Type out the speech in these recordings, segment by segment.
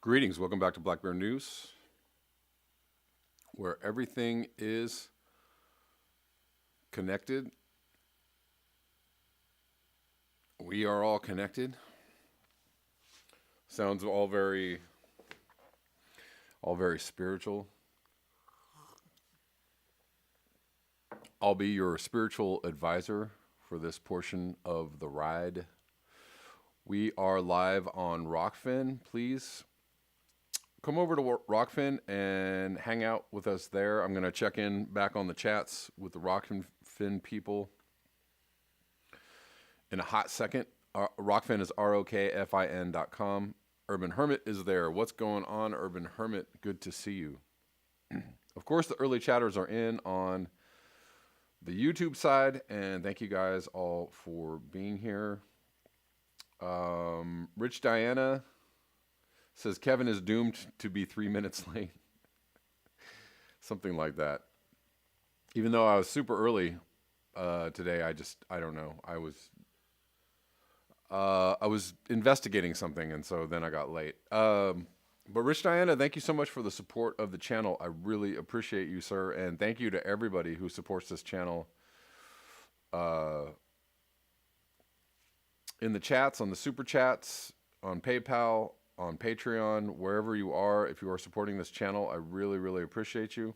Greetings, welcome back to Black Bear News, where everything is connected. We are all connected. Sounds all very spiritual. I'll be your spiritual advisor for this portion of the ride. We are live on Rockfin. Please come over to Rockfin and hang out with us there. I'm going to check in back on the chats with the Rockfin people in a hot second. Rockfin is ROKFIN.com. Urban Hermit is there. What's going on, Urban Hermit? Good to see you. Of course, the early chatters are in on the YouTube side, and thank you guys all for being here. Rich Diana says Kevin is doomed to be 3 minutes late. Something like that. Even though I was super early today, I don't know. I was investigating something, and so then I got late. But Rich Diana, thank you so much for the support of the channel. I really appreciate you, sir, and thank you to everybody who supports this channel. In the chats, on the super chats, on PayPal, on Patreon, wherever you are, if you are supporting this channel, I really, really appreciate you.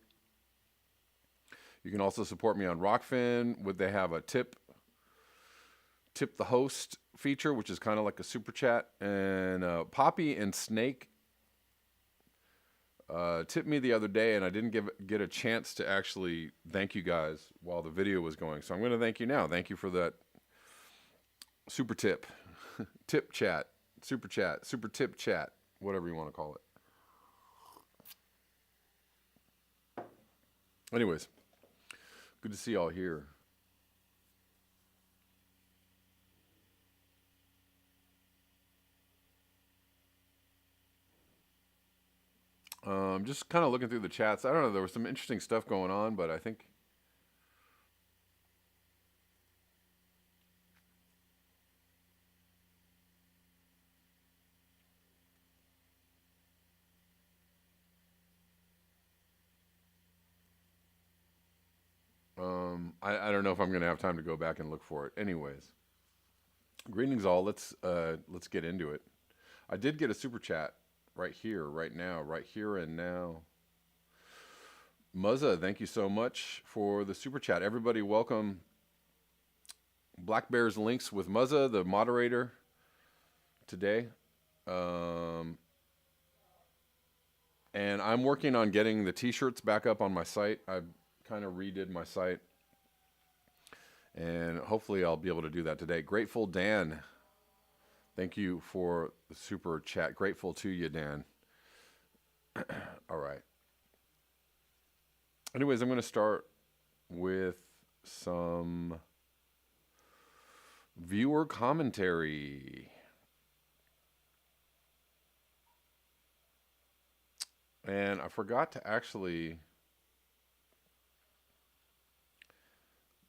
You can also support me on Rockfin. They have a tip the host feature, which is kind of like a super chat. And Poppy and Snake tipped me the other day, and I didn't get a chance to actually thank you guys while the video was going. So I'm going to thank you now. Thank you for that super tip, super tip chat, whatever you want to call it. Anyways, good to see y'all here. Just kind of looking through the chats. I don't know, there was some interesting stuff going on, but I think I don't know if I'm going to have time to go back and look for it. Anyways, greetings all. Let's get into it. I did get a super chat right here and now. Muzza, thank you so much for the super chat. Everybody, welcome Black Bears Links with Muzza, the moderator today. And I'm working on getting the t-shirts back up on my site. I kind of redid my site, and hopefully I'll be able to do that today. Grateful Dan, thank you for the super chat. Grateful to you, Dan. All right. Anyways, I'm going to start with some viewer commentary. And I forgot to actually,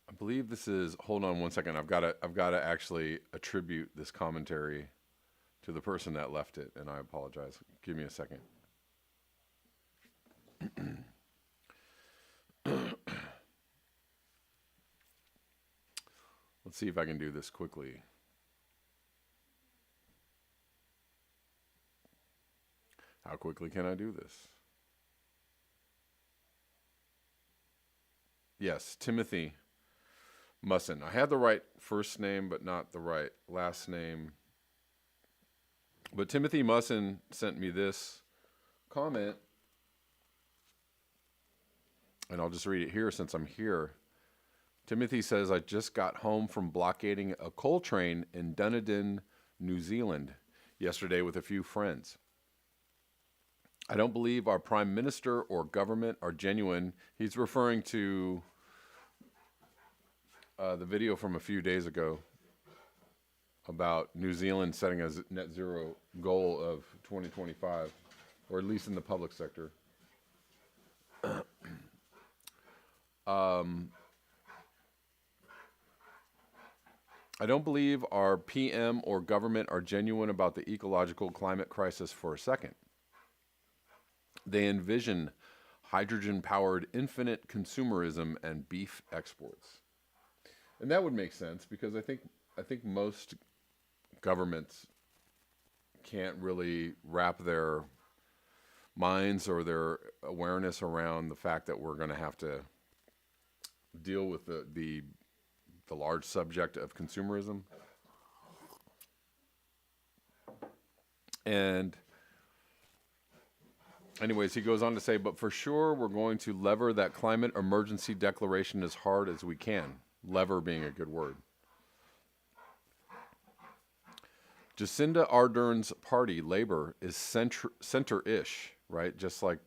I believe this is, hold on one second. I've got to actually attribute this commentary to the person that left it, and I apologize. Give me a second. Let's see if I can do this quickly. How quickly can I do this? Yes, Timothy Musson. I had the right first name, but not the right last name. But Timothy Musson sent me this comment, and I'll just read it here since I'm here. Timothy says, I just got home from blockading a coal train in Dunedin, New Zealand yesterday with a few friends. I don't believe our prime minister or government are genuine. He's referring to the video from a few days ago about New Zealand setting a net zero goal of 2025, or at least in the public sector. I don't believe our PM or government are genuine about the ecological climate crisis for a second. They envision hydrogen-powered infinite consumerism and beef exports. And that would make sense because I think most governments can't really wrap their minds or their awareness around the fact that we're going to have to deal with the large subject of consumerism. And anyways, he goes on to say, but for sure, we're going to lever that climate emergency declaration as hard as we can. Lever being a good word. Jacinda Ardern's party, Labor, is center-ish, right? Just like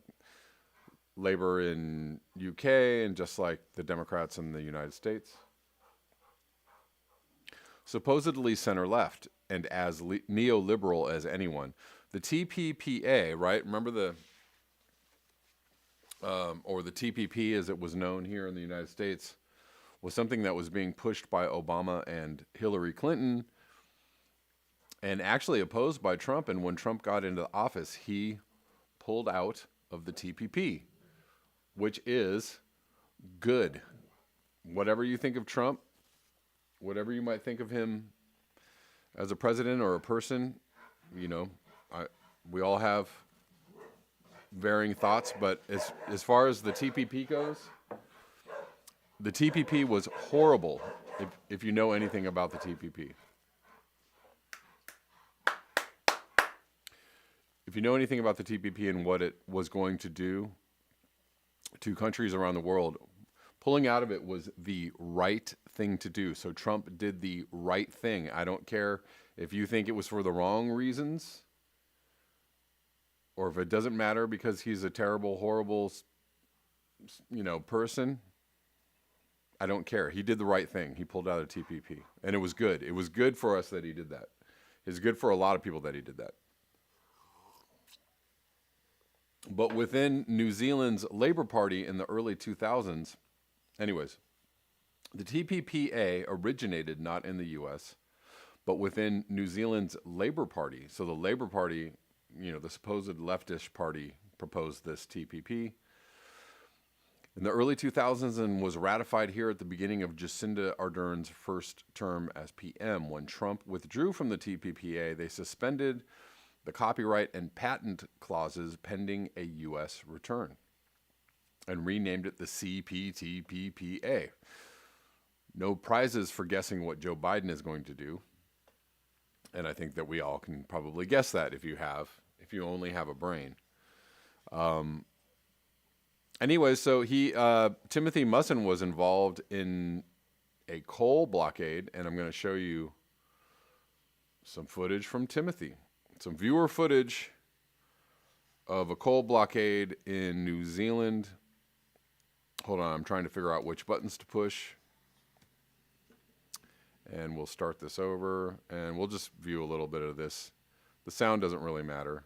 Labor in UK and just like the Democrats in the United States. Supposedly center-left and as neoliberal as anyone. The TPPA, right? Remember or the TPP as it was known here in the United States, was something that was being pushed by Obama and Hillary Clinton and actually opposed by Trump. And when Trump got into office, he pulled out of the TPP, which is good. Whatever you think of Trump, whatever you might think of him as a president or a person, we all have varying thoughts. But as far as the TPP goes, the TPP was horrible if you know anything about the TPP. If you know anything about the TPP and what it was going to do to countries around the world, pulling out of it was the right thing to do. So Trump did the right thing. I don't care if you think it was for the wrong reasons or if it doesn't matter because he's a terrible, horrible, person. I don't care. He did the right thing. He pulled out of TPP. And it was good. It was good for us that he did that. It's good for a lot of people that he did that. But within New Zealand's Labour Party in the early 2000s, anyways, the TPPA originated not in the U.S., but within New Zealand's Labour Party. So the Labour Party, the supposed leftish party, proposed this TPP in the early 2000s and was ratified here at the beginning of Jacinda Ardern's first term as PM. When Trump withdrew from the TPPA, they suspended the copyright and patent clauses pending a U.S. return and renamed it the CPTPPA. No prizes for guessing what Joe Biden is going to do. And I think that we all can probably guess that if you only have a brain. Anyway, so Timothy Musson was involved in a coal blockade, and I'm going to show you some footage from Timothy. Some viewer footage of a coal blockade in New Zealand. Hold on, I'm trying to figure out which buttons to push. And we'll start this over, and we'll just view a little bit of this. The sound doesn't really matter.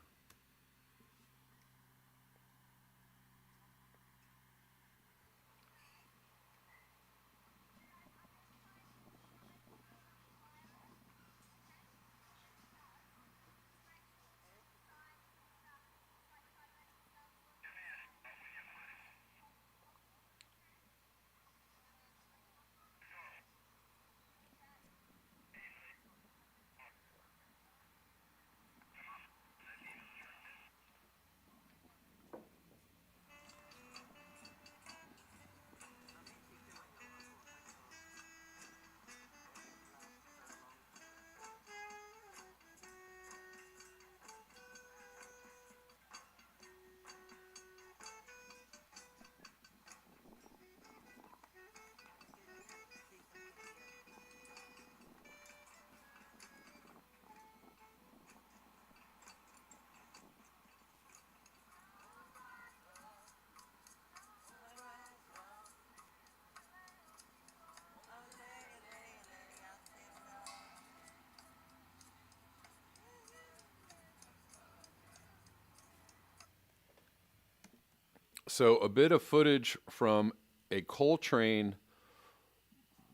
So a bit of footage from a coal train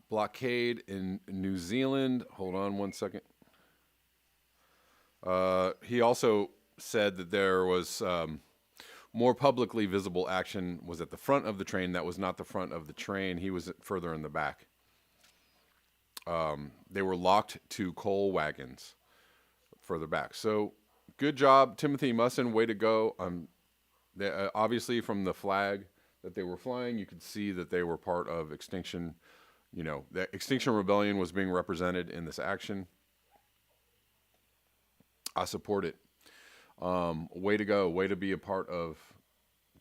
blockade in New Zealand. Hold on one second. He also said that there was more publicly visible action was at the front of the train. That was not the front of the train. He was further in the back. They were locked to coal wagons further back. So good job, Timothy Musson. Way to go. Obviously, from the flag that they were flying, you could see that they were part of Extinction. You know, the Extinction Rebellion was being represented in this action. I support it. Way to go. Way to be a part of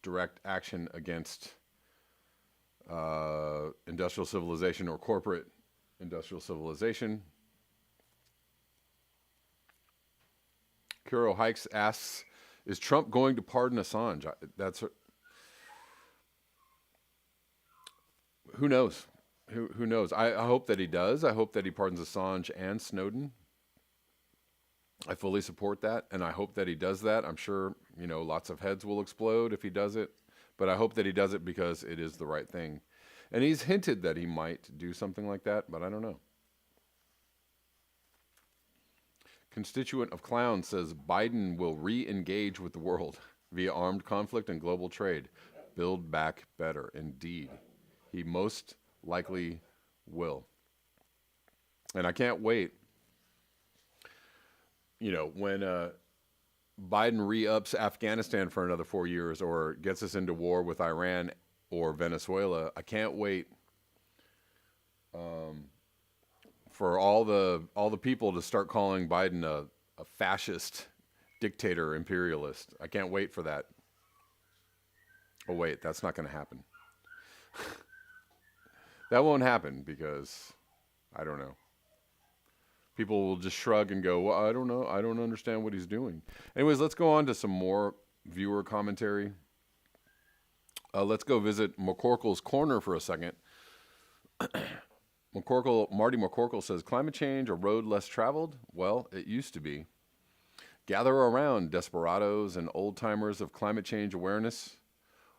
direct action against industrial civilization or corporate industrial civilization. Kuro Hikes asks, is Trump going to pardon Assange? Who knows? Who knows? I hope that he does. I hope that he pardons Assange and Snowden. I fully support that, and I hope that he does that. I'm sure, lots of heads will explode if he does it, but I hope that he does it because it is the right thing. And he's hinted that he might do something like that, but I don't know. Constituent of Clown says Biden will re-engage with the world via armed conflict and global trade. Build back better. Indeed. He most likely will. And I can't wait, when Biden re-ups Afghanistan for another 4 years or gets us into war with Iran or Venezuela. I can't wait for all the people to start calling Biden a fascist, dictator, imperialist. I can't wait for that. Oh wait, that's not going to happen. That won't happen because I don't know. People will just shrug and go, well, I don't know. I don't understand what he's doing. Anyways, let's go on to some more viewer commentary. Let's go visit McCorkle's Corner for a second. Marty McCorkle says, climate change, a road less traveled? Well, it used to be. Gather around, desperados and old-timers of climate change awareness.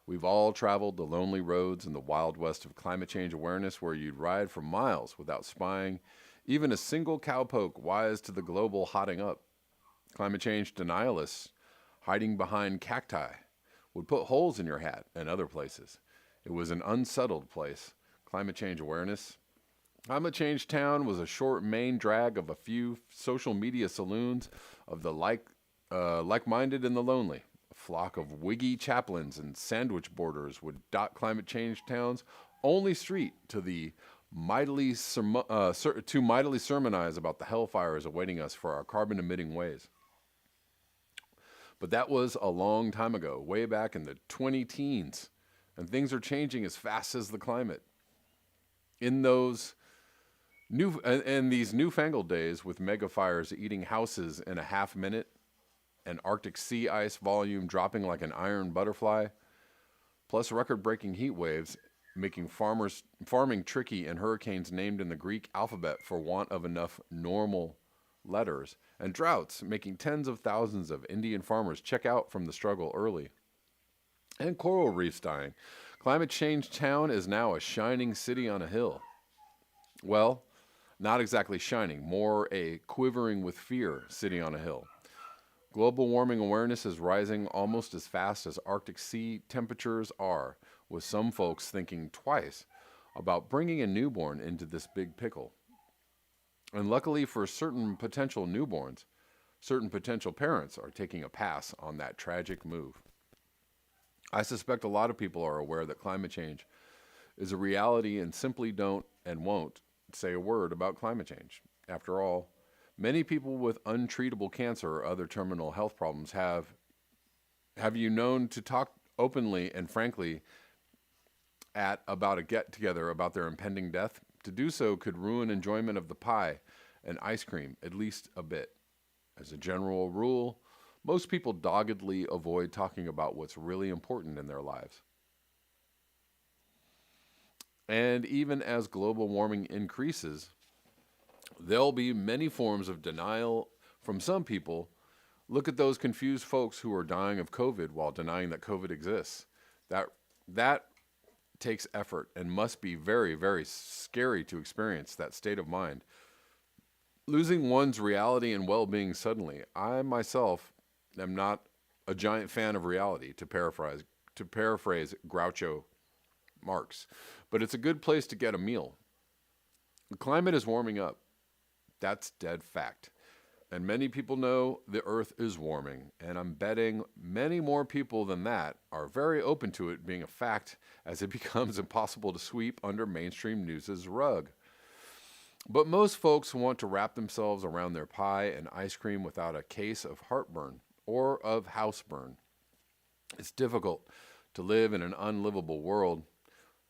We've all traveled the lonely roads in the wild west of climate change awareness where you'd ride for miles without spying even a single cowpoke wise to the global hotting up. Climate change denialists hiding behind cacti would put holes in your hat and other places. It was an unsettled place. Climate change awareness. Climate Change Town was a short main drag of a few social media saloons of the like-minded and the lonely. A flock of wiggy chaplains and sandwich borders would dot Climate Change Town's only street to mightily sermonize about the hellfires awaiting us for our carbon-emitting ways. But that was a long time ago, way back in the 20-teens, and things are changing as fast as the climate. In these newfangled days with mega fires eating houses in a half minute and Arctic sea ice volume dropping like an iron butterfly, plus record-breaking heat waves making farming tricky and hurricanes named in the Greek alphabet for want of enough normal letters, and droughts making tens of thousands of Indian farmers check out from the struggle early, and coral reefs dying. Climate Change Town is now a shining city on a hill. Well, not exactly shining, more a quivering with fear city on a hill. Global warming awareness is rising almost as fast as Arctic sea temperatures are, with some folks thinking twice about bringing a newborn into this big pickle. And luckily for certain potential newborns, certain potential parents are taking a pass on that tragic move. I suspect a lot of people are aware that climate change is a reality and simply don't and won't say a word about climate change. After all, many people with untreatable cancer or other terminal health problems have you known to talk openly and frankly about a get-together about their impending death. To do so could ruin enjoyment of the pie and ice cream, at least a bit. As a general rule, most people doggedly avoid talking about what's really important in their lives. And even as global warming increases, there'll be many forms of denial from some people. Look at those confused folks who are dying of COVID while denying that COVID exists. That takes effort and must be very, very scary to experience that state of mind. Losing one's reality and well-being suddenly. I myself am not a giant fan of reality, to paraphrase Groucho Marx. But it's a good place to get a meal. The climate is warming up. That's dead fact. And many people know the earth is warming, and I'm betting many more people than that are very open to it being a fact as it becomes impossible to sweep under mainstream news's rug. But most folks want to wrap themselves around their pie and ice cream without a case of heartburn or of houseburn. It's difficult to live in an unlivable world,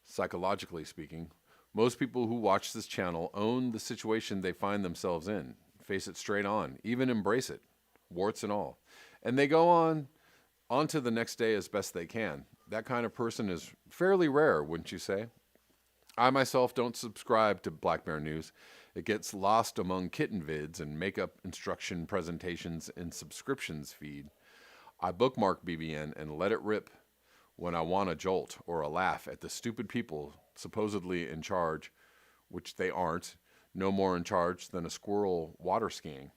psychologically speaking. Most people who watch this channel own the situation they find themselves in, face it straight on, even embrace it, warts and all. And they go on to the next day as best they can. That kind of person is fairly rare, wouldn't you say? I myself don't subscribe to Black Bear News. It gets lost among kitten vids and makeup instruction presentations in subscriptions feed. I bookmark BBN and let it rip when I want a jolt or a laugh at the stupid people supposedly in charge, which they aren't, no more in charge than a squirrel water skiing.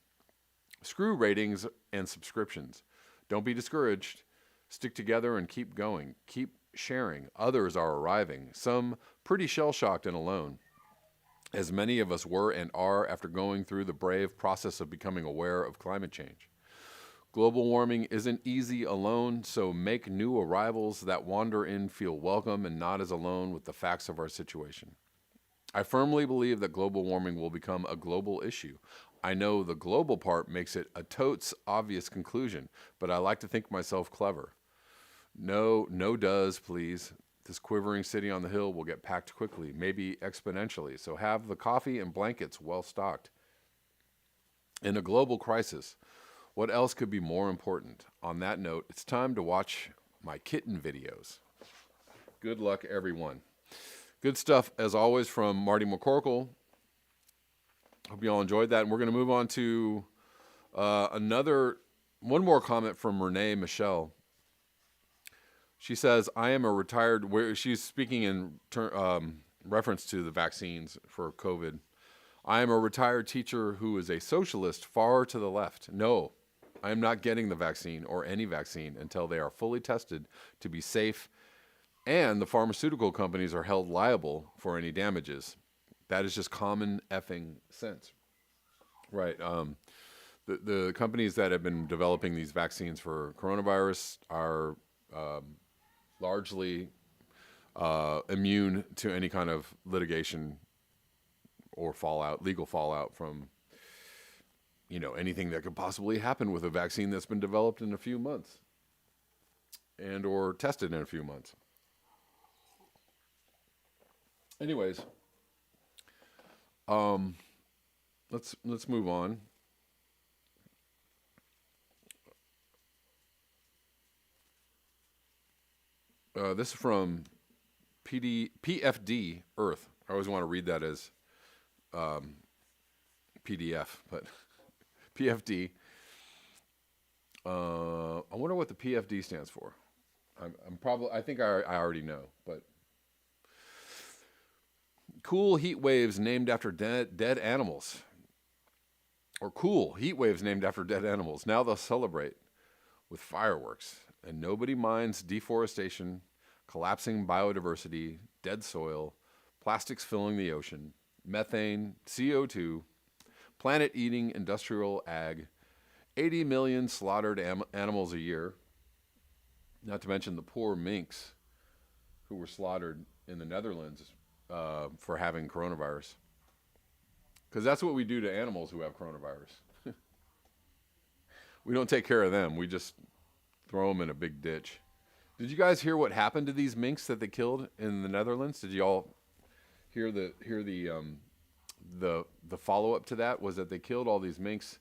Screw ratings and subscriptions. Don't be discouraged. Stick together and keep going. Keep sharing. Others are arriving, some pretty shell-shocked and alone, as many of us were and are after going through the brave process of becoming aware of climate change. Global warming isn't easy alone, so make new arrivals that wander in feel welcome and not as alone with the facts of our situation. I firmly believe that global warming will become a global issue. I know the global part makes it a totes obvious conclusion, but I like to think myself clever. No does, please. This quivering city on the hill will get packed quickly, maybe exponentially, so have the coffee and blankets well stocked. In a global crisis, what else could be more important? On that note, it's time to watch my kitten videos. Good luck, everyone. Good stuff, as always, from Marty McCorkle. Hope you all enjoyed that. And we're going to move on to one more comment from Renee Michelle. She says, I am a retired, she's speaking in reference to the vaccines for COVID. I am a retired teacher who is a socialist far to the left. No, I am not getting the vaccine or any vaccine until they are fully tested to be safe and the pharmaceutical companies are held liable for any damages. That is just common effing sense. Right. The companies that have been developing these vaccines for coronavirus are largely immune to any kind of litigation or legal fallout from, anything that could possibly happen with a vaccine that's been developed in a few months and or tested in a few months. Anyways, let's move on. This is from PFD Earth. I always want to read that as PDF, but PFD. I wonder what the PFD stands for. I think I already know, but cool heat waves named after dead animals. Or cool heat waves named after dead animals. Now they'll celebrate with fireworks. And nobody minds deforestation, collapsing biodiversity, dead soil, plastics filling the ocean, methane, CO2, planet-eating industrial ag, 80 million slaughtered animals a year, not to mention the poor minks who were slaughtered in the Netherlands for having coronavirus. Because that's what we do to animals who have coronavirus. We don't take care of them. We just throw them in a big ditch. Did you guys hear what happened to these minks that they killed in the Netherlands? Did you all hear the follow-up to that? Was that they killed all these minks,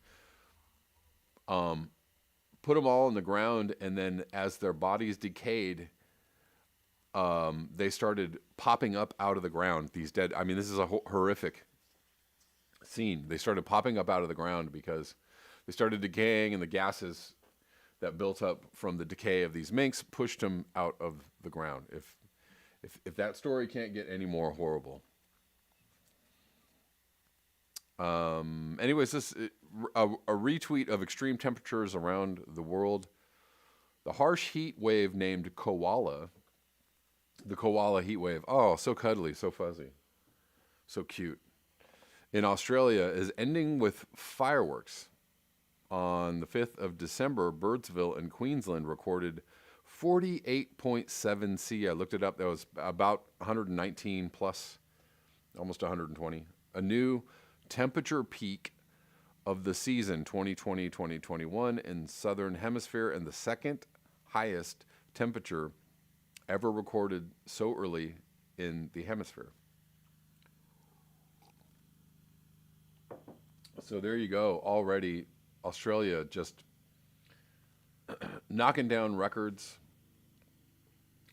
put them all on the ground, and then as their bodies decayed, they started popping up out of the ground. These dead. I mean, this is a horrific scene. They started popping up out of the ground because they started decaying, and the gases that built up from the decay of these minks pushed them out of the ground. If that story can't get any more horrible. Anyways, a retweet of extreme temperatures around the world The harsh heat wave named Koala, the Koala heat wave, oh, so cuddly, so fuzzy, so cute, in Australia is ending with fireworks. On the 5th of December, Birdsville in Queensland recorded 48.7 C. I looked it up. That was about 119 plus, almost 120. A new temperature peak of the season 2020-2021 in Southern Hemisphere, and the second highest temperature ever recorded so early in the hemisphere. So there you go. Already, Australia just knocking down records,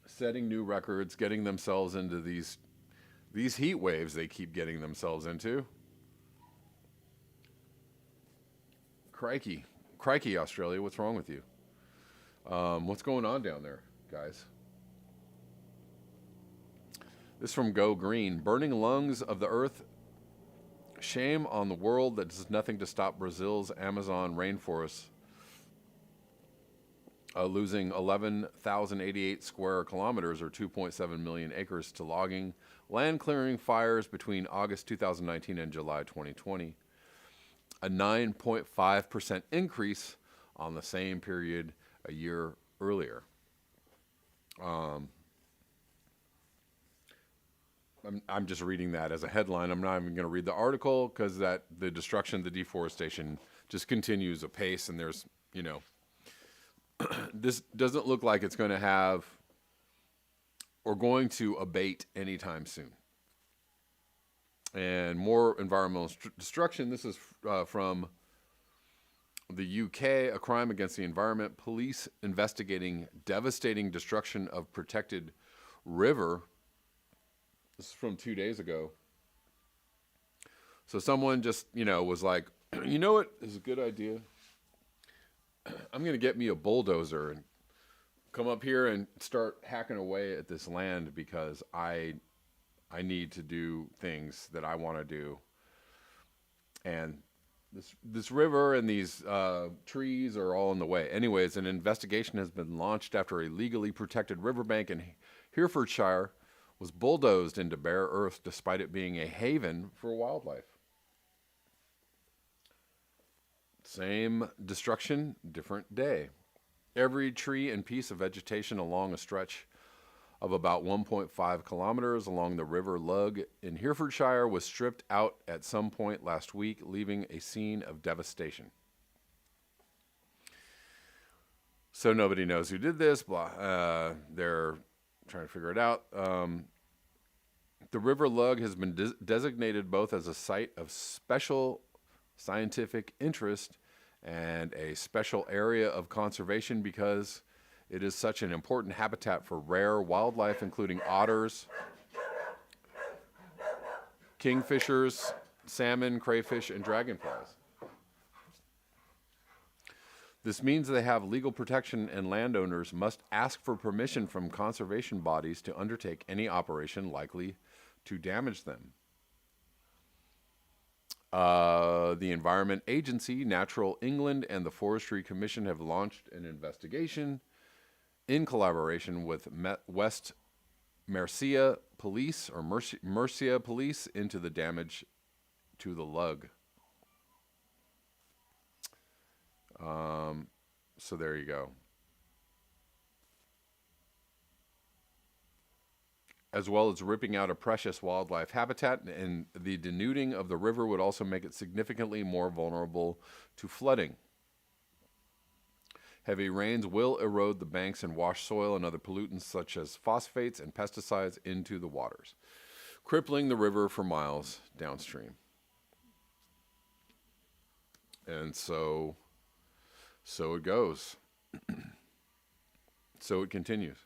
setting new records, getting themselves into these heat waves they keep getting themselves into. Crikey, Australia, what's wrong with you? What's going on down there, guys? This is from Go Green. Burning lungs of the earth. Shame on the world that does nothing to stop Brazil's Amazon rainforest losing 11,088 square kilometers or 2.7 million acres to logging, land clearing fires between August 2019 and July 2020. A 9.5% increase on the same period a year earlier. I'm just reading that as a headline. I'm not even going to read the article because the destruction, the deforestation just continues apace, and there's, this doesn't look like it's going to have or going to abate anytime soon. And more environmental destruction. This is from the UK, a crime against the environment. Police investigating devastating destruction of protected river. This is from 2 days ago. So someone just, was like, you know what is a good idea? I'm going to get me a bulldozer and come up here and start hacking away at this land because I need to do things that I want to do. And this river and these trees are all in the way. Anyways, an investigation has been launched after a legally protected riverbank in Herefordshire was bulldozed into bare earth despite it being a haven for wildlife. Same destruction, different day. Every tree and piece of vegetation along a stretch of about 1.5 kilometers along the River Lug in Herefordshire was stripped out at some point last week, leaving a scene of devastation. So nobody knows who did this. They're trying to figure it out. The River Lug has been designated both as a site of special scientific interest and a special area of conservation because it is such an important habitat for rare wildlife, including otters, kingfishers, salmon, crayfish, and dragonflies. This means they have legal protection, and landowners must ask for permission from conservation bodies to undertake any operation likely to damage them. The Environment Agency, Natural England, and the Forestry Commission have launched an investigation in collaboration with West Mercia Police or Mercia Police into the damage to the lug. So there you go. As well as ripping out a precious wildlife habitat, and the denuding of the river would also make it significantly more vulnerable to flooding. Heavy rains will erode the banks and wash soil and other pollutants such as phosphates and pesticides into the waters, crippling the river for miles downstream. And so it goes. So it continues.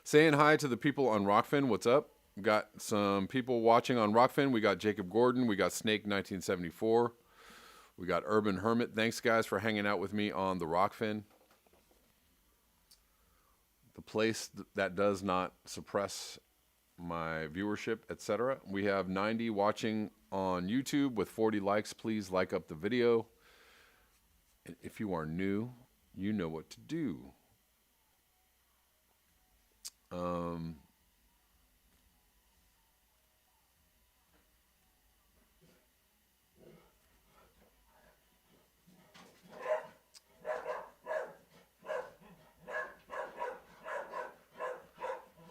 Saying hi to the people on Rockfin. What's up? Got some people watching on Rockfin. We got Jacob Gordon. We got Snake 1974. We got Urban Hermit. Thanks, guys, for hanging out with me on the Rockfin. The place that does not suppress my viewership, etc. We have 90 watching on YouTube with 40 likes. Please like up the video. If you are new you know what to do. Um,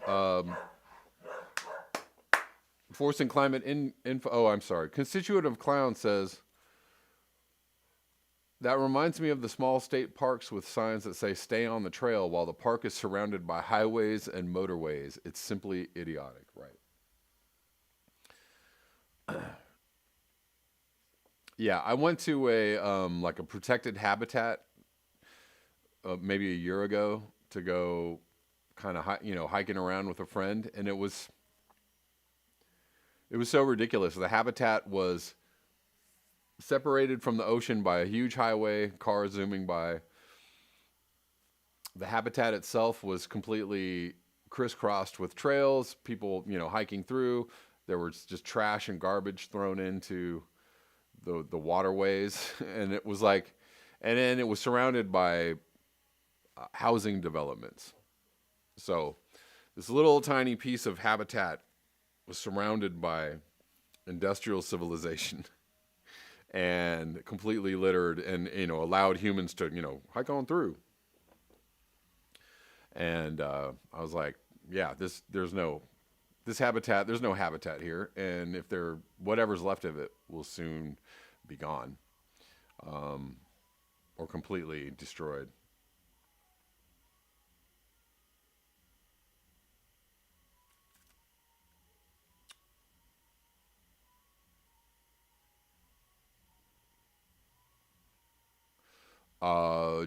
um, Forcing climate info. Oh, I'm sorry. Constituent of Clown says, that reminds me of the small state parks with signs that say stay on the trail while the park is surrounded by highways and motorways. It's simply idiotic, right? Yeah, I went to a like a protected habitat maybe a year ago to go kind of hiking around with a friend, and it was so ridiculous. The habitat was separated from the ocean by a huge highway, cars zooming by. The habitat itself was completely crisscrossed with trails, people, hiking through. There was just trash and garbage thrown into the waterways, and it was like, and then it was surrounded by housing developments. So this little tiny piece of habitat was surrounded by industrial civilization and completely littered, and allowed humans to hike on through. And I was like, yeah, there's no habitat here, and if whatever's left of it will soon be gone, or completely destroyed.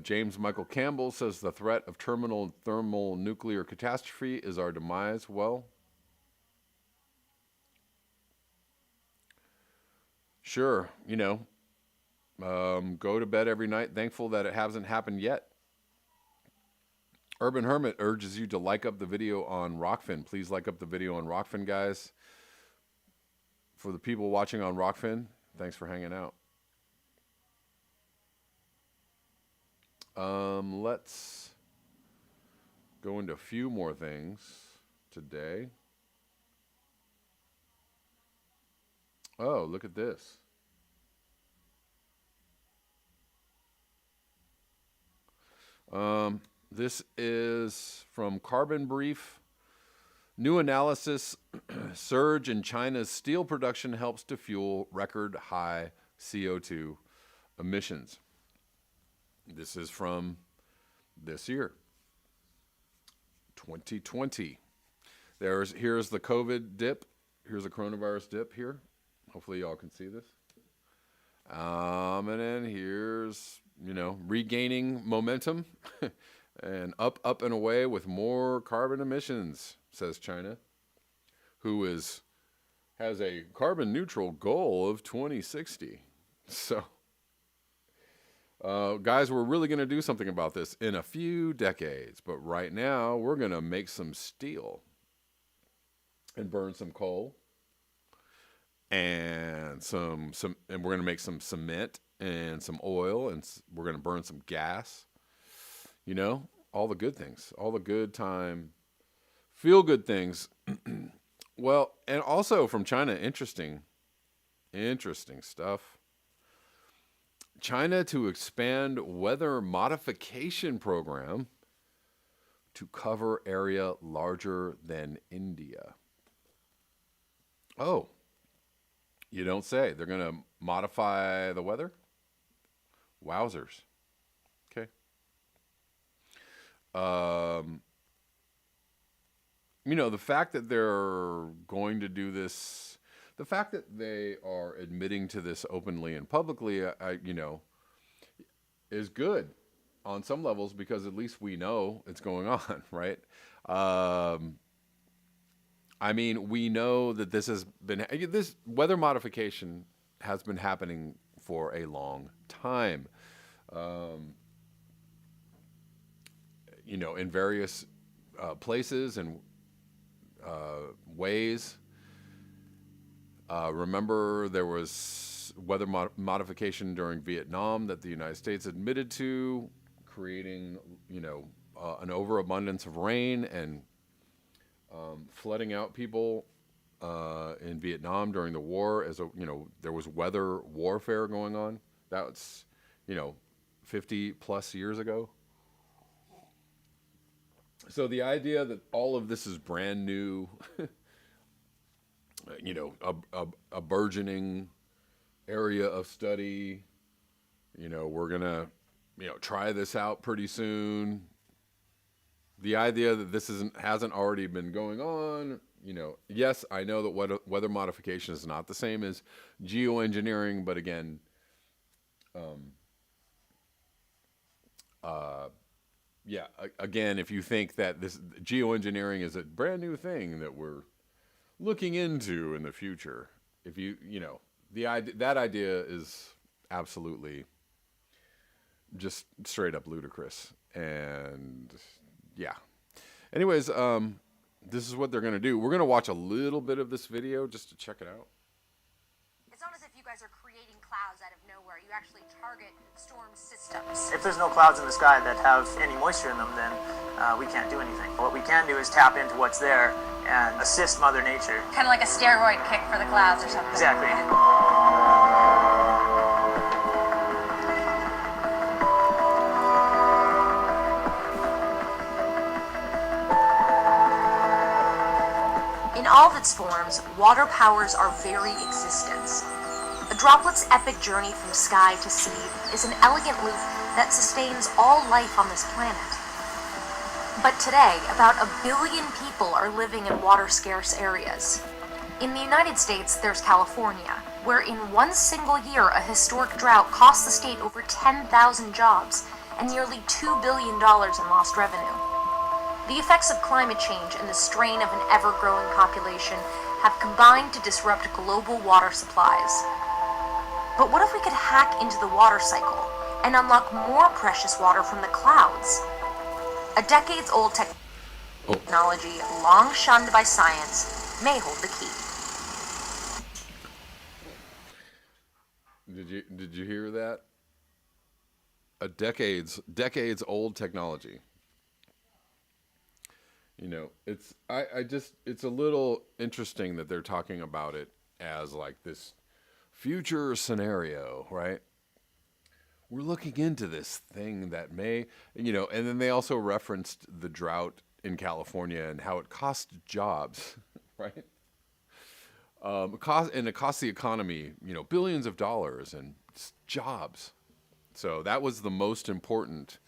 James Michael Campbell says the threat of terminal thermal nuclear catastrophe is our demise. Well, sure, go to bed every night thankful that it hasn't happened yet. Urban Hermit urges you to like up the video on Rockfin. Please like up the video on Rockfin, guys. For the people watching on Rockfin, thanks for hanging out. Let's go into a few more things today. Oh, look at this. This is from Carbon Brief. New analysis, surge in China's steel production helps to fuel record high CO2 emissions. This is from this year, 2020. Here's the COVID dip. Here's a coronavirus dip here. Hopefully y'all can see this. And then here's, regaining momentum and up and away with more carbon emissions, says China, who has a carbon neutral goal of 2060. So, guys, we're really going to do something about this in a few decades. But right now, we're going to make some steel and burn some coal and and we're going to make some cement and some oil, and we're going to burn some gas. All the good things, all the good time, feel good things. Well, and also from China, interesting stuff. China to expand weather modification program to cover area larger than India. Oh, you don't say. They're going to modify the weather? Wowzers. Okay. The fact that they're going to do this, the fact that they are admitting to this openly and publicly, is good on some levels, because at least we know it's going on, right? We know that this weather modification has been happening for a long time. In various places and ways. Remember, there was weather modification during Vietnam that the United States admitted to, creating, an overabundance of rain and flooding out people in Vietnam during the war. There was weather warfare going on. That's, 50 plus years ago. So the idea that all of this is brand new, a burgeoning area of study, we're going to, try this out pretty soon. The idea that this hasn't already been going on, yes, I know that weather modification is not the same as geoengineering, but again, again, if you think that this geoengineering is a brand new thing that we're looking into in the future, that idea is absolutely just straight up ludicrous. And yeah. Anyways, this is what they're going to do. We're going to watch a little bit of this video just to check it out. It's not as if you guys are creating clouds out of nowhere. You actually target storm systems. If there's no clouds in the sky that have any moisture in them, then we can't do anything. What we can do is tap into what's there and assist Mother Nature. Kind of like a steroid kick for the clouds or something. Exactly. In all of its forms, water powers our very existence. A droplet's epic journey from sky to sea is an elegant loop that sustains all life on this planet. But today, about 1 billion people are living in water-scarce areas. In the United States, there's California, where in one single year a historic drought cost the state over 10,000 jobs and nearly $2 billion in lost revenue. The effects of climate change and the strain of an ever-growing population have combined to disrupt global water supplies. But what if we could hack into the water cycle and unlock more precious water from the clouds? A decades-old technology long shunned by science may hold the key. Did you hear that? A decades old technology. It's a little interesting that they're talking about it as like this future scenario, right? We're looking into this thing that may, and then they also referenced the drought in California and how it cost jobs, right? It costs the economy, billions of dollars and jobs. So that was the most important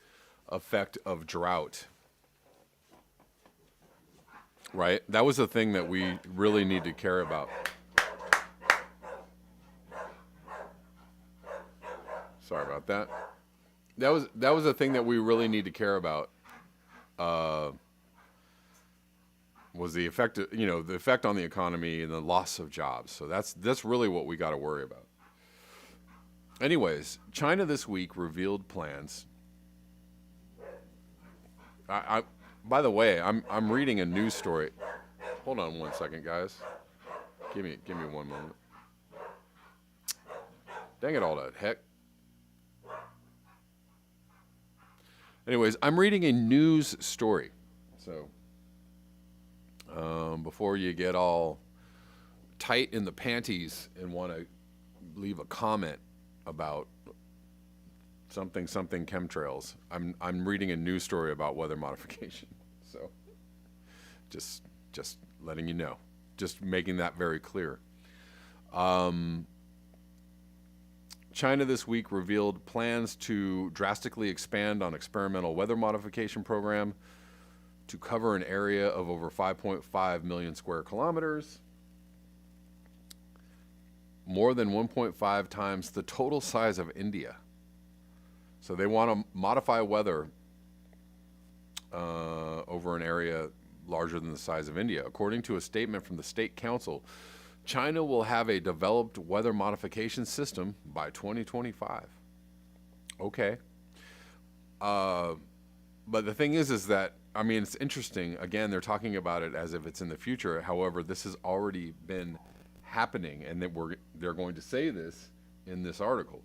effect of drought. Right? That was the thing that we really need to care about. Sorry about that. That was the thing that we really need to care about. Was the effect, the effect on the economy and the loss of jobs. So that's really what we got to worry about. Anyways, China this week revealed plans. By the way, I'm reading a news story. Hold on one second, guys. Give me 1 moment. Dang it all to heck. Anyways, I'm reading a news story. So before you get all tight in the panties and want to leave a comment about something chemtrails, I'm reading a news story about weather modification. So just letting you know, just making that very clear. China this week revealed plans to drastically expand on experimental weather modification program to cover an area of over 5.5 million square kilometers, more than 1.5 times the total size of India. So they want to modify weather over an area larger than the size of India. According to a statement from the State Council, China will have a developed weather modification system by 2025. Okay. But the thing is that, it's interesting. Again, they're talking about it as if it's in the future. However, this has already been happening, and they're going to say this in this article.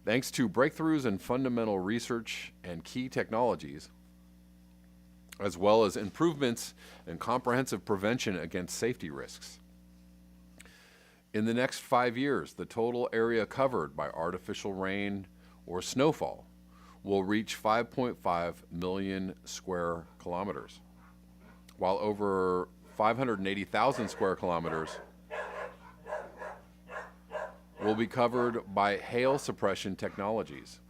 Thanks to breakthroughs in fundamental research and key technologies, as well as improvements in comprehensive prevention against safety risks. In the next 5 years, the total area covered by artificial rain or snowfall will reach 5.5 million square kilometers, while over 580,000 square kilometers will be covered by hail suppression technologies.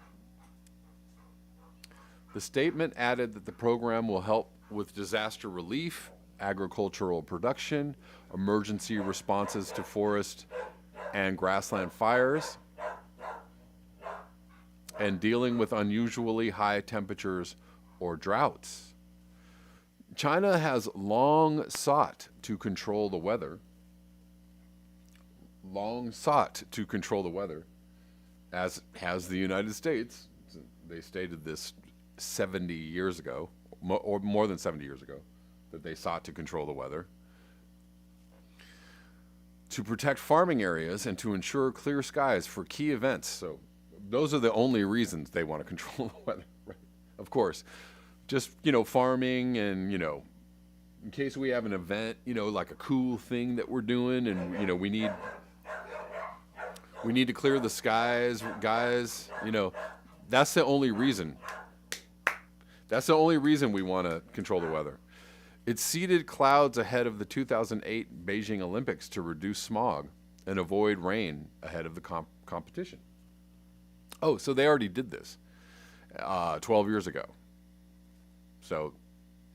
The statement added that the program will help with disaster relief, agricultural production, emergency responses to forest and grassland fires, and dealing with unusually high temperatures or droughts. China has long sought to control the weather, as has the United States. They stated this 70 years ago, or more than 70 years ago, that they sought to control the weather, to protect farming areas and to ensure clear skies for key events. So those are the only reasons they want to control the weather, right? Of course, just, farming and, in case we have an event, like a cool thing that we're doing and, we need to clear the skies, guys, that's the only reason. That's the only reason we want to control the weather. It seeded clouds ahead of the 2008 Beijing Olympics to reduce smog and avoid rain ahead of the competition. Oh, so they already did this 12 years ago. So,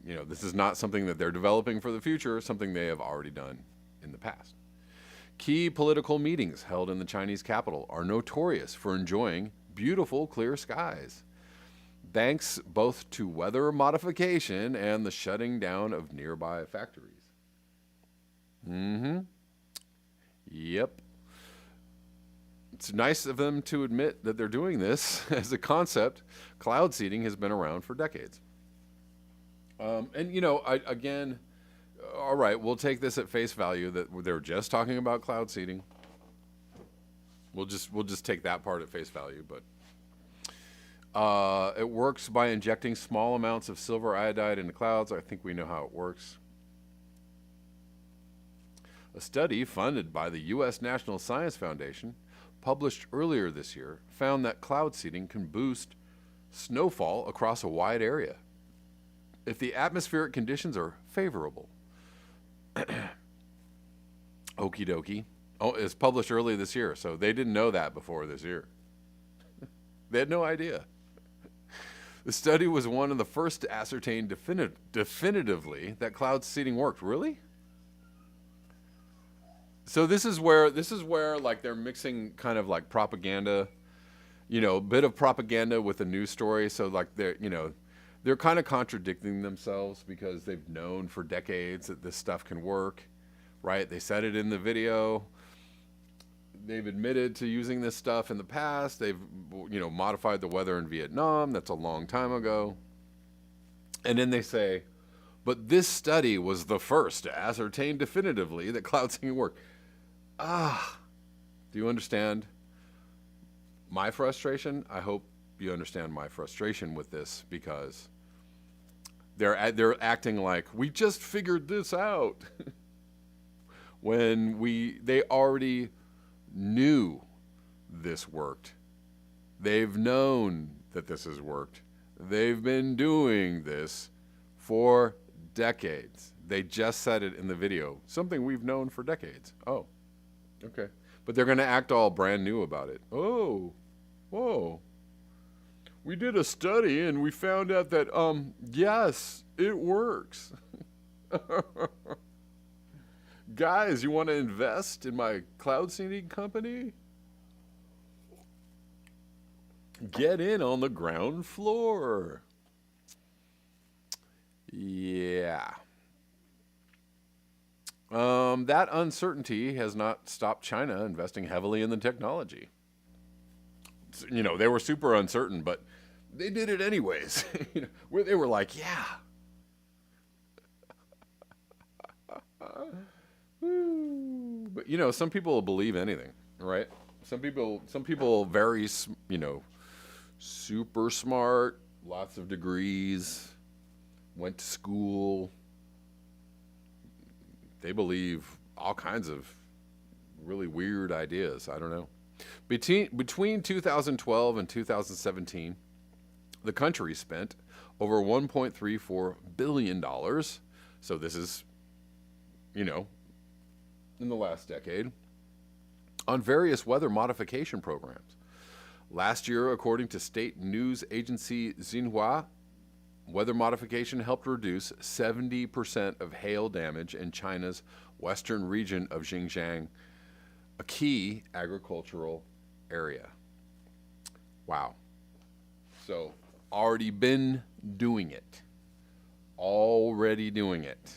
this is not something that they're developing for the future, something they have already done in the past. Key political meetings held in the Chinese capital are notorious for enjoying beautiful, clear skies, thanks both to weather modification and the shutting down of nearby factories. Yep. It's nice of them to admit that they're doing this as a concept. Cloud seeding has been around for decades. Again, all right, we'll take this at face value that they're just talking about cloud seeding. We'll just take that part at face value, but it works by injecting small amounts of silver iodide into clouds. I think we know how it works. A study funded by the U.S. National Science Foundation, published earlier this year, found that cloud seeding can boost snowfall across a wide area if the atmospheric conditions are favorable. Okie dokie. Oh, it's published early this year, so they didn't know that before this year. They had no idea. The study was one of the first to ascertain definitively that cloud seeding worked. Really? So this is where like they're mixing kind of like propaganda, a bit of propaganda with a news story. So like they're kind of contradicting themselves because they've known for decades that this stuff can work, right? They said it in the video. They've admitted to using this stuff in the past. They've, modified the weather in Vietnam. That's a long time ago. And then they say, but this study was the first to ascertain definitively that cloud seeding worked. Do you understand my frustration? I hope you understand my frustration with this, because they're acting like we just figured this out when they already knew this worked. They've known that this has worked. They've been doing this for decades. They just said it in the video, something we've known for decades. Oh, okay. But they're going to act all brand new about it. Oh, whoa. We did a study and we found out that, yes, it works. Guys, you want to invest in my cloud seeding company? Get in on the ground floor. Yeah. That uncertainty has not stopped China investing heavily in the technology. They were super uncertain, but they did it anyways. Where they were like, yeah. But some people will believe anything, right? Some people very super smart, lots of degrees, went to school. They believe all kinds of really weird ideas. I don't know. Between 2012 and 2017, the country spent over $1.34 billion. So this is, in the last decade, on various weather modification programs. Last year, according to state news agency Xinhua, weather modification helped reduce 70% of hail damage in China's western region of Xinjiang, a key agricultural area. Wow. So, already been doing it. Already doing it.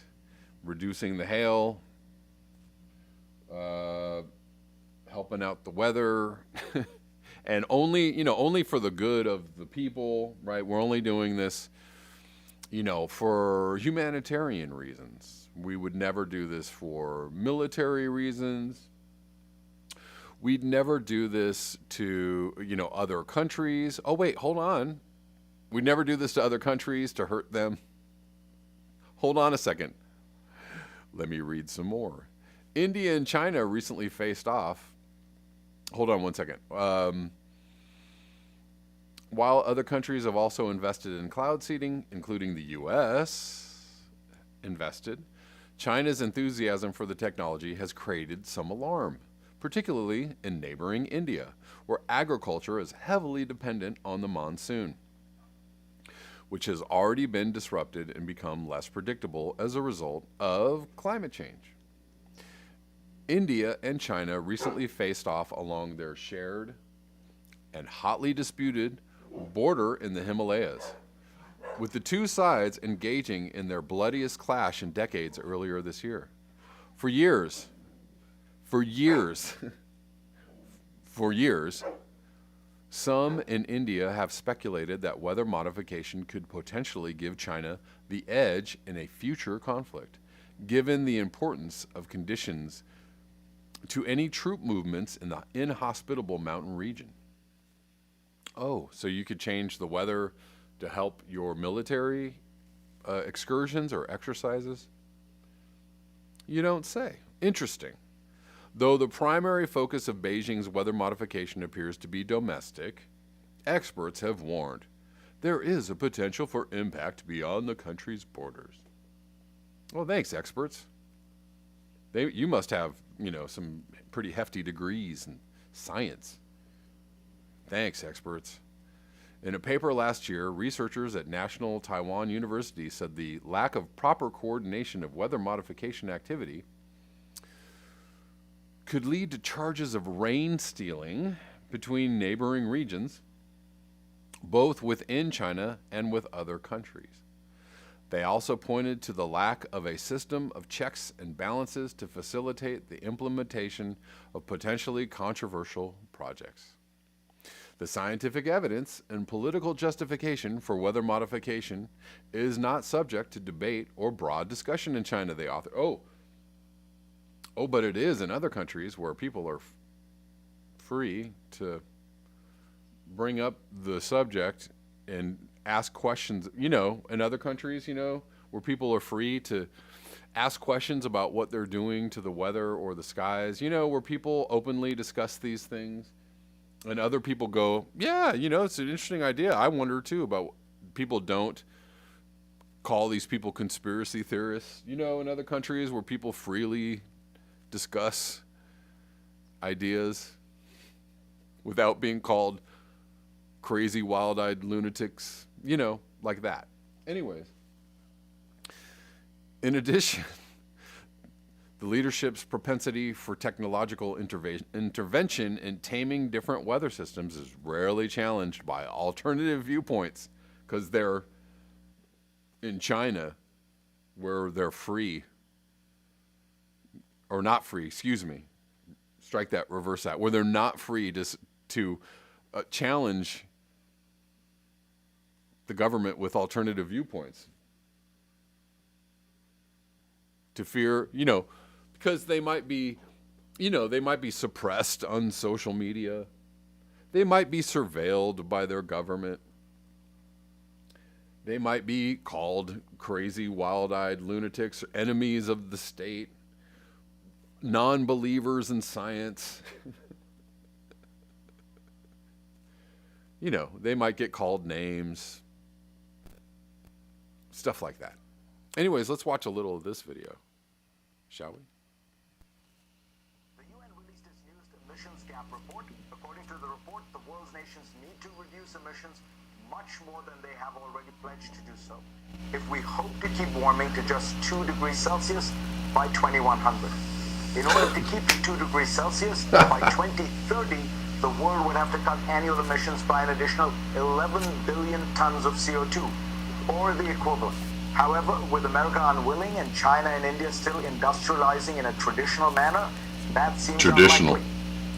Reducing the hail, helping out the weather, and only for the good of the people, right? We're only doing this, for humanitarian reasons. We would never do this for military reasons. We'd never do this to, other countries. Oh, wait, hold on. We'd never do this to other countries to hurt them. Hold on a second. Let me read some more. India and China recently faced off. Hold on one second. While other countries have also invested in cloud seeding, including the U.S. invested, China's enthusiasm for the technology has created some alarm, particularly in neighboring India, where agriculture is heavily dependent on the monsoon, which has already been disrupted and become less predictable as a result of climate change. India and China recently faced off along their shared and hotly disputed border in the Himalayas, with the two sides engaging in their bloodiest clash in decades earlier this year. For years, some in India have speculated that weather modification could potentially give China the edge in a future conflict, given the importance of conditions to any troop movements in the inhospitable mountain region. Oh, so you could change the weather to help your military excursions or exercises? You don't say. Interesting. Though the primary focus of Beijing's weather modification appears to be domestic, experts have warned there is a potential for impact beyond the country's borders. Well, thanks, experts. You must have, some pretty hefty degrees in science. Thanks, experts. In a paper last year, researchers at National Taiwan University said the lack of proper coordination of weather modification activity could lead to charges of rain stealing between neighboring regions, both within China and with other countries. They also pointed to the lack of a system of checks and balances to facilitate the implementation of potentially controversial projects. The scientific evidence and political justification for weather modification is not subject to debate or broad discussion in China, they author. But it is in other countries where people are free to bring up the subject and ask questions, in other countries, where people are free to ask questions about what they're doing to the weather or the skies, where people openly discuss these things. And other people go, yeah, it's an interesting idea. I wonder, too, about people don't call these people conspiracy theorists, in other countries where people freely discuss ideas without being called crazy, wild-eyed lunatics, like that. Anyways, in addition, the leadership's propensity for technological intervention in taming different weather systems is rarely challenged by alternative viewpoints because they're in China where they're free. Or not free, excuse me. Strike that, reverse that. Where they're not free to challenge the government with alternative viewpoints. To fear, because they might be suppressed on social media. They might be surveilled by their government. They might be called crazy, wild-eyed lunatics, enemies of the state, non-believers in science. You know, they might get called names, stuff like that. Anyways, let's watch a little of this video, shall we? The UN released its newest emissions gap report. According to the report, the world's nations need to reduce emissions much more than they have already pledged to do so, if we hope to keep warming to just 2 degrees Celsius by 2100. In order to keep to 2 degrees Celsius, by 2030, the world would have to cut annual emissions by an additional 11 billion tons of CO2, or the equivalent. However, with America unwilling and China and India still industrializing in a traditional manner, that seems unlikely.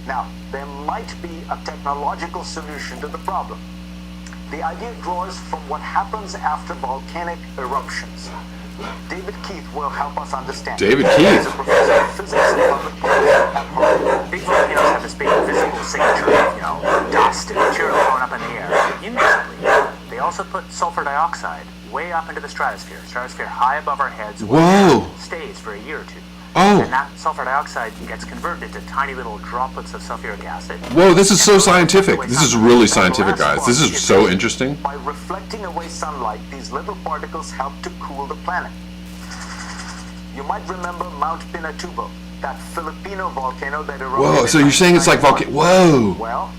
Now, there might be a technological solution to the problem. The idea draws from what happens after volcanic eruptions. David Keith will help us understand. David He's Keith. a professor of physics and public policy at Harvard. Big volcanoes have this big physical signature of, dust and material thrown up in the air. Usually, they also put sulfur dioxide way up into the stratosphere high above our heads, where it stays for a year or two. Oh. And that sulfur dioxide gets converted into tiny little droplets of sulfuric acid. Whoa, this is so scientific. This is really scientific, guys. This is so interesting. By reflecting away sunlight, these little particles help to cool the planet. You might remember Mount Pinatubo, that Filipino volcano that erupted. Whoa, so you're saying it's like volcano? Whoa. Well,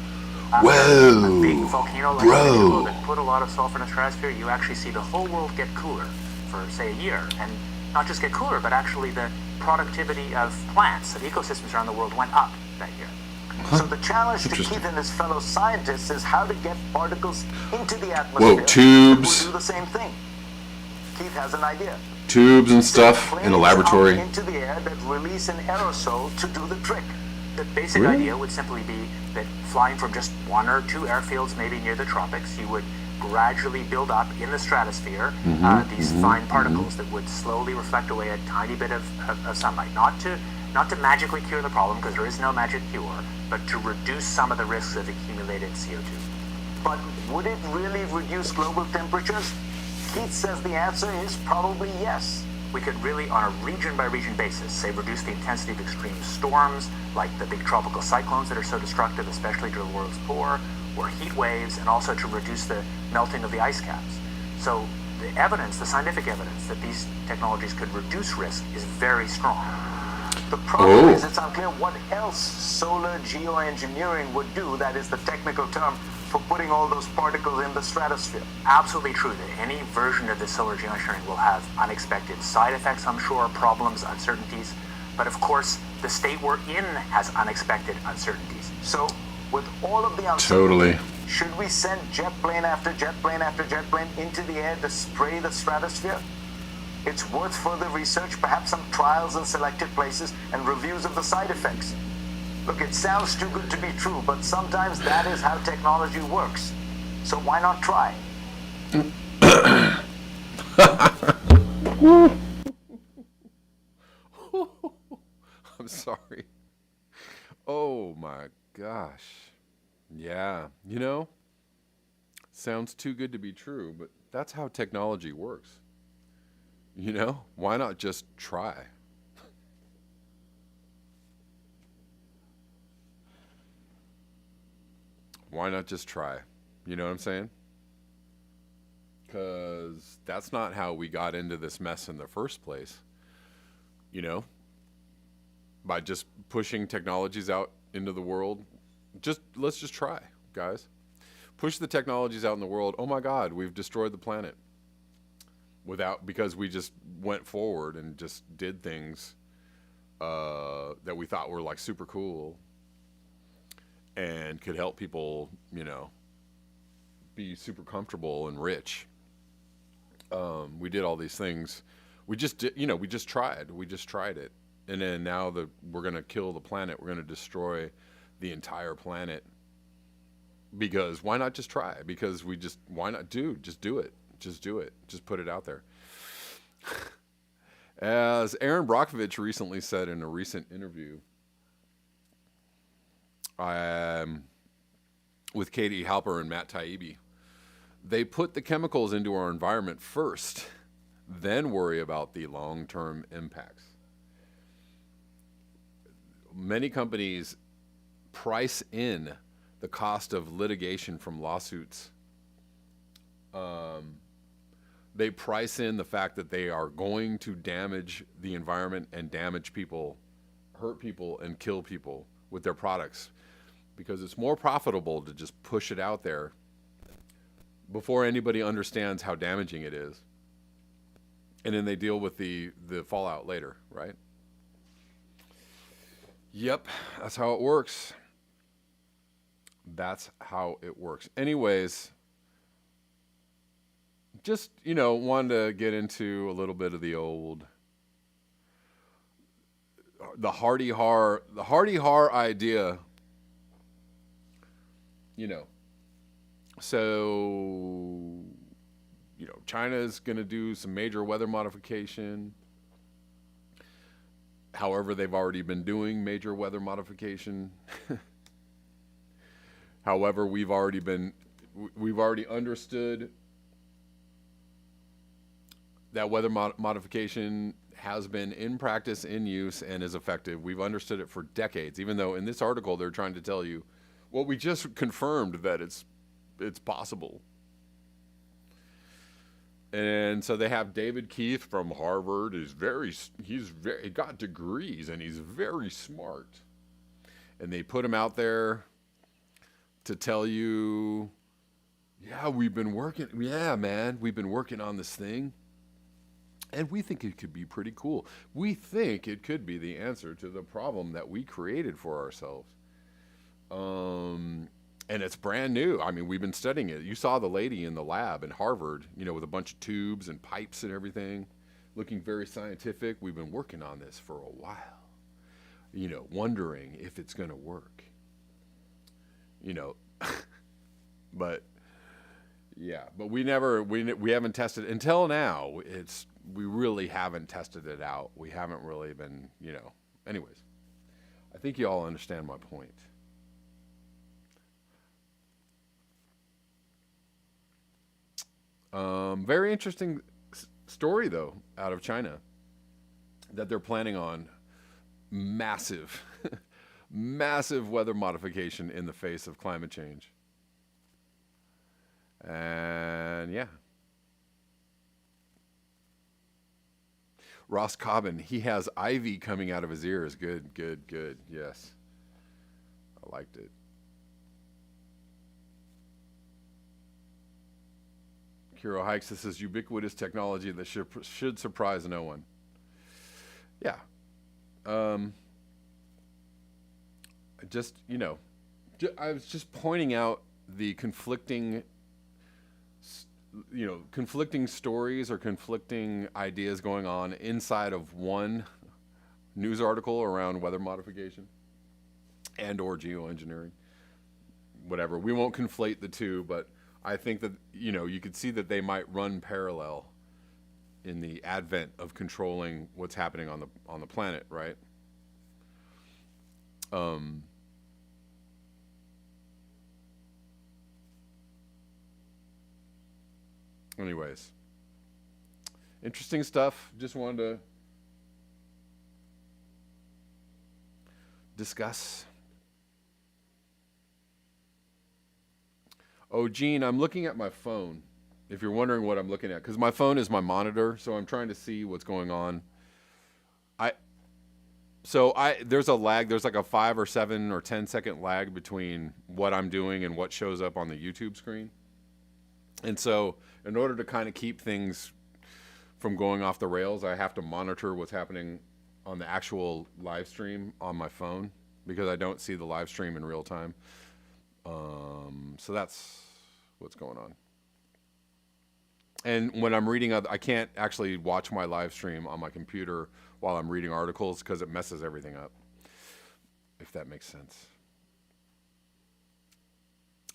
A big volcano like Bro. Pinatubo that put a lot of sulfur in the stratosphere, you actually see the whole world get cooler for, say, a year. And not just get cooler, but actually the productivity of plants, of ecosystems around the world went up that year. so the challenge to Keith and his fellow scientists is how to get particles into the atmosphere that tubes. will do the same thing. Keith has an idea. Tubes and stuff in a laboratory. Into the air that release an aerosol to do the trick. The basic idea would simply be that flying from just 1 or 2 airfields, maybe near the tropics, you would gradually build up in the stratosphere these fine particles that would slowly reflect away a tiny bit of sunlight. Not to magically cure the problem, because there is no magic cure, but to reduce some of the risks of accumulated CO2. But would it really reduce global temperatures? Keith says the answer is probably yes. We could really, on a region-by-region basis, say reduce the intensity of extreme storms, like the big tropical cyclones that are so destructive, especially to the world's poor, or heat waves, and also to reduce the melting of the ice caps. So the evidence, the scientific evidence that these technologies could reduce risk is very strong. The problem is it's unclear what else solar geoengineering would do, that is the technical term for putting all those particles in the stratosphere. Absolutely true that any version of this solar geoengineering will have unexpected side effects, I'm sure, problems, uncertainties. But of course, the state we're in has unexpected uncertainties. So, with all of the uncertainty, Totally. should we send jet plane after jet plane after jet plane into the air to spray the stratosphere? It's worth further research, perhaps some trials in selected places and reviews of the side effects. Look, it sounds too good to be true, but sometimes that is how technology works. So why not try? I'm sorry. Oh my gosh. Yeah, you know, sounds too good to be true, but that's how technology works. You know, why not just try? Why not just try? You know what I'm saying? Because that's not how we got into this mess in the first place. You know, by just pushing technologies out into the world. Let's just try, guys. Push the technologies out in the world. Oh my God, we've destroyed the planet. Because we just went forward and just did things that we thought were like super cool and could help people, you know, be super comfortable and rich. We did all these things. We just did, you know, we just tried it. And then now that we're going to kill the planet, we're going to destroy the entire planet. Because why not just try? Because why not just do it. Just do it. Just put it out there. As Aaron Brockovich recently said in a recent interview, with Katie Halper and Matt Taibbi. They put the chemicals into our environment first, then worry about the long-term impacts. Many companies price in the cost of litigation from lawsuits. They price in the fact that they are going to damage the environment and damage people, hurt people, and kill people with their products, because it's more profitable to just push it out there before anybody understands how damaging it is. And then they deal with the fallout later, right? Yep, that's how it works. That's how it works. Anyways, just, wanted to get into a little bit of the hardy har idea, So, China's going to do some major weather modification. However, they've already been doing major weather modification. However, we've already understood that weather modification has been in practice, in use, and is effective. We've understood it for decades, even though in this article they're trying to tell you, well, we just confirmed that it's possible. And so they have David Keith from Harvard. He got degrees and he's very smart. And they put him out there to tell you, we've been working on this thing. And we think it could be pretty cool. We think it could be the answer to the problem that we created for ourselves. And it's brand new. I mean, we've been studying it. You saw the lady in the lab in Harvard, with a bunch of tubes and pipes and everything, looking very scientific. We've been working on this for a while, wondering if it's going to work, but we haven't tested until now. We really haven't tested it out. We haven't really been, anyways, I think you all understand my point. Very interesting story, though, out of China, that they're planning on massive, massive weather modification in the face of climate change. And Ross Cobbin, he has ivy coming out of his ears. Good. Yes. I liked it. Kiro Hikes, this is ubiquitous technology that should surprise no one. Yeah. I was just pointing out the conflicting stories or conflicting ideas going on inside of one news article around weather modification and or geoengineering. Whatever. We won't conflate the two, but I think that, you could see that they might run parallel in the advent of controlling what's happening on the planet, right? Anyways, interesting stuff. Just wanted to discuss. Oh, Gene, I'm looking at my phone, if you're wondering what I'm looking at, because my phone is my monitor, so I'm trying to see what's going on. There's a lag. There's like a 5 or 7 or 10 second lag between what I'm doing and what shows up on the YouTube screen. And so in order to kind of keep things from going off the rails, I have to monitor what's happening on the actual live stream on my phone, because I don't see the live stream in real time. So that's what's going on. And when I'm reading, I can't actually watch my live stream on my computer while I'm reading articles, because it messes everything up, if that makes sense.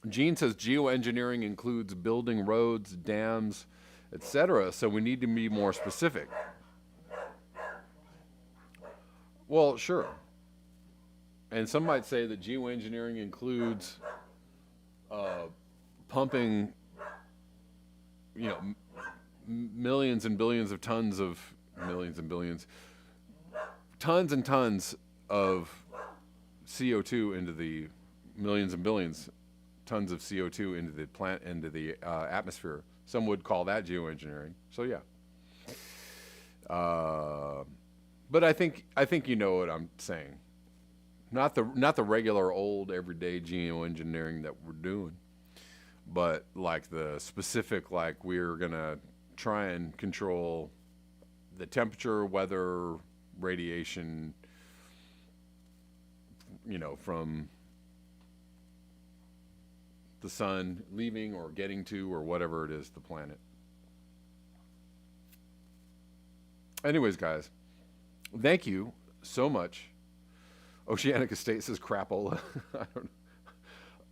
Gene says geoengineering includes building roads, dams, etc. So we need to be more specific. Well, sure. And some might say that geoengineering includes pumping, millions and billions of tons of tons and tons of CO2 into the millions and billions tons of CO2 into the atmosphere. Some would call that geoengineering. So yeah. But I think you know what I'm saying. Not the regular old everyday geoengineering that we're doing, but like the specific, like we're gonna try and control the temperature, weather, radiation, from the sun leaving or getting to or whatever it is, the planet. Anyways, guys, thank you so much. Oceanic Estate says crapola. I don't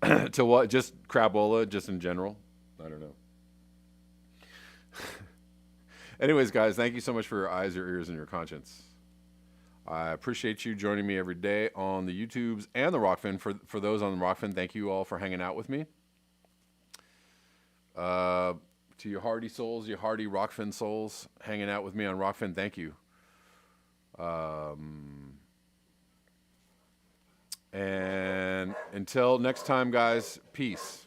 know. To what? Just crapola, just in general? I don't know. Anyways, guys, thank you so much for your eyes, your ears, and your conscience. I appreciate you joining me every day on the YouTubes and the Rockfin. For those on the Rockfin, thank you all for hanging out with me. To you hardy souls, you hardy Rockfin souls, hanging out with me on Rockfin, thank you. And until next time, guys, peace.